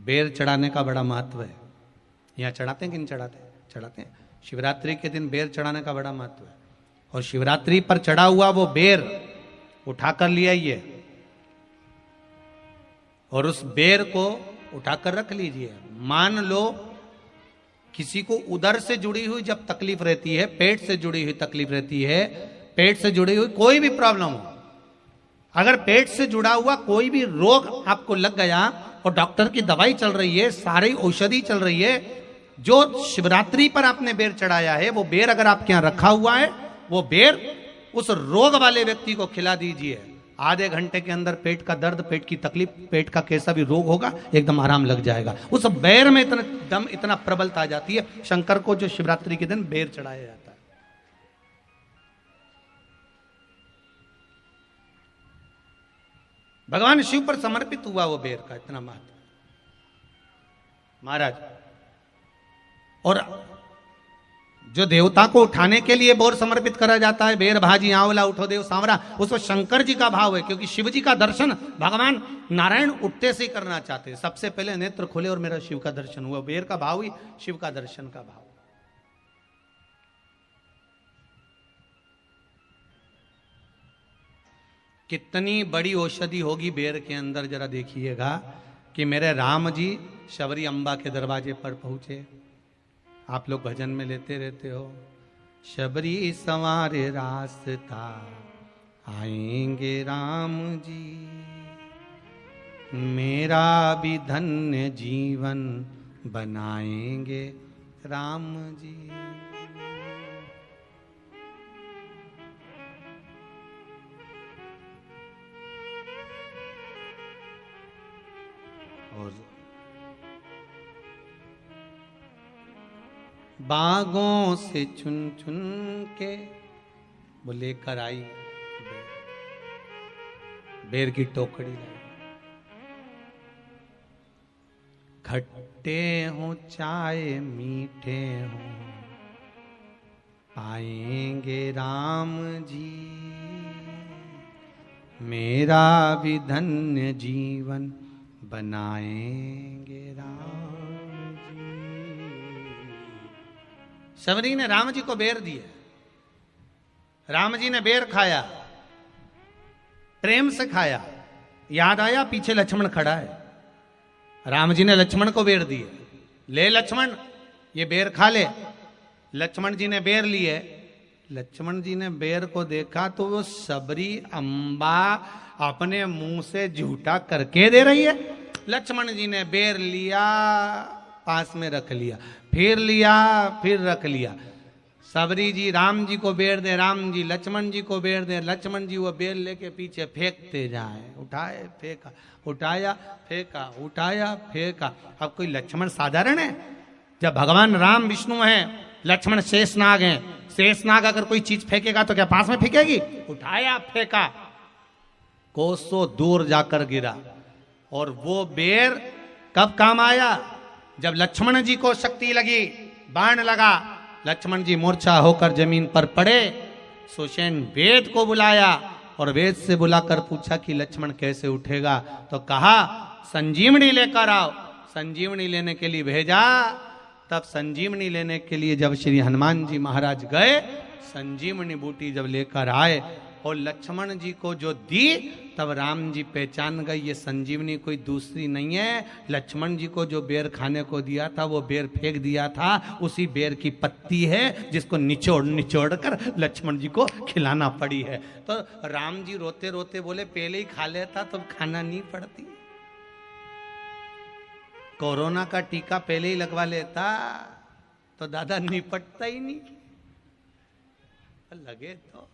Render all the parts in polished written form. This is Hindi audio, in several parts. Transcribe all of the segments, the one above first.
बेर चढ़ाने का बड़ा महत्व है। यहाँ चढ़ाते हैं कि नहीं चढ़ाते? चढ़ाते हैं। शिवरात्रि के दिन बेर चढ़ाने का बड़ा महत्व है। और शिवरात्रि पर चढ़ा हुआ वो बेर उठाकर ले आइए और उस बेर को उठाकर रख लीजिए। मान लो किसी को उदर से जुड़ी हुई जब तकलीफ रहती है, पेट से जुड़ी हुई तकलीफ रहती है, पेट से जुड़ी हुई कोई भी प्रॉब्लम हो, अगर पेट से जुड़ा हुआ कोई भी रोग आपको लग गया और डॉक्टर की दवाई चल रही है, सारी औषधि चल रही है, जो शिवरात्रि पर आपने बेर चढ़ाया है वो बेर अगर आपके यहां रखा हुआ है, वो बेर उस रोग वाले व्यक्ति को खिला दीजिए। आधे घंटे के अंदर पेट का दर्द, पेट की तकलीफ, पेट का कैसा भी रोग होगा एकदम आराम लग जाएगा। उस बेर में इतना दम, इतना प्रबलता आ जाती है। शंकर को जो शिवरात्रि के दिन बेर चढ़ाया जाता है। भगवान शिव पर समर्पित हुआ वो बेर का इतना महत्व महाराज। और जो देवता को उठाने के लिए बोर समर्पित करा जाता है, बेर भाजी आंवला उठो देव सांवरा, उसमें शंकर जी का भाव है, क्योंकि शिव जी का दर्शन भगवान नारायण उठते से ही करना चाहते हैं। सबसे पहले नेत्र खोले और मेरा शिव का दर्शन हुआ। बेर का भाव ही शिव का दर्शन का भाव। कितनी बड़ी औषधि होगी बेर के अंदर, जरा देखिएगा कि मेरे राम जी शबरी अम्बा के दरवाजे पर पहुंचे। आप लोग भजन में लेते रहते हो, शबरी संवारे रास्ता आएंगे राम जी, मेरा भी धन्य जीवन बनाएंगे राम जी। और बागों से चुन चुन के वो लेकर आई बेर की टोकरी लाई। खट्टे हो चाहे मीठे हो पाएंगे राम जी, मेरा भी धन्य जीवन बनाएंगे राम जी। शबरी ने राम जी को बेर दिया, राम जी ने बेर खाया, प्रेम से खाया। याद आया पीछे लक्ष्मण खड़ा है, राम जी ने लक्ष्मण को बेर दिए, ले लक्ष्मण ये बेर खा ले। लक्ष्मण जी ने बेर लिए, लक्ष्मण जी ने बेर को देखा तो वो शबरी अम्बा अपने मुंह से झूठा करके दे रही है। लक्ष्मण जी ने बेर लिया, पास में रख लिया, फिर लिया, फिर रख लिया। शबरी जी राम जी को बेर दे, राम जी लक्ष्मण जी को बेर दे, लक्ष्मण जी वो बेर लेके पीछे फेंकते जाए। उठाए फेंका, उठाया फेंका, उठाया फेंका। अब कोई लक्ष्मण साधारण है? जब भगवान राम विष्णु हैं, लक्ष्मण शेषनाग हैं, शेषनाग अगर कोई चीज फेंकेगा तो क्या पास में फेंकेगी? उठाया फेंका, कोसों दूर जाकर गिरा। और वो बेर कब काम आया? जब लक्ष्मण जी को शक्ति लगी, बाण लगा, लक्ष्मण जी मूर्छा होकर जमीन पर पड़े। सुषेण वेद को बुलाया और वेद से बुलाकर पूछा कि लक्ष्मण कैसे उठेगा? तो कहा संजीवनी लेकर आओ। संजीवनी लेने के लिए भेजा। तब संजीवनी लेने के लिए जब श्री हनुमान जी महाराज गए, संजीवनी बूटी जब लेकर आए और लक्ष्मण जी को जो दी, तब राम जी पहचान गए ये संजीवनी कोई दूसरी नहीं है। लक्ष्मण जी को जो बेर खाने को दिया था वो बेर फेंक दिया था, उसी बेर की पत्ती है जिसको निचोड़ निचोड़ कर लक्ष्मण जी को खिलाना पड़ी है। तो राम जी रोते रोते बोले पहले ही खा लेता तो खाना नहीं पड़ती। कोरोना का टीका पहले ही लगवा लेता तो दादा निपटता ही नहीं। लगे तो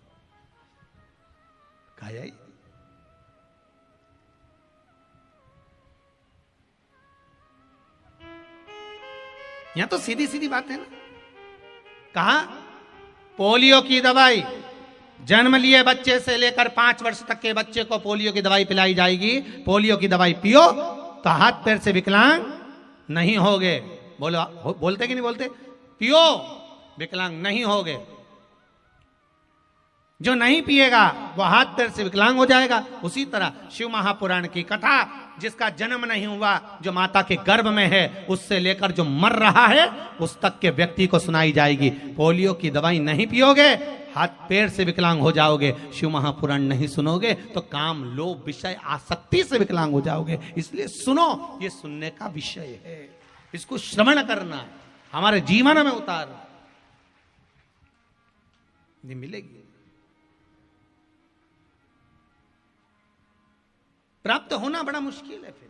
खाया ही। यहां तो सीधी सीधी बात है ना। कहा पोलियो की दवाई जन्म लिए बच्चे से लेकर 5 वर्ष तक के बच्चे को पोलियो की दवाई पिलाई जाएगी। पोलियो की दवाई पियो तो हाथ पैर से विकलांग नहीं होगे। बोलो, बोलते कि नहीं बोलते? पियो विकलांग नहीं होगे। जो नहीं पिएगा वो हाथ पैर से विकलांग हो जाएगा। उसी तरह शिव महापुराण की कथा, जिसका जन्म नहीं हुआ, जो माता के गर्भ में है, उससे लेकर जो मर रहा है उस तक के व्यक्ति को सुनाई जाएगी। पोलियो की दवाई नहीं पियोगे, हाथ पैर से विकलांग हो जाओगे। शिव महापुराण नहीं सुनोगे तो काम, लोभ, विषय, आसक्ति से विकलांग हो जाओगे। इसलिए सुनो, ये सुनने का विषय है, इसको श्रवण करना, हमारे जीवन में उतारना। नहीं मिलेगी, प्राप्त होना बड़ा मुश्किल है। फिर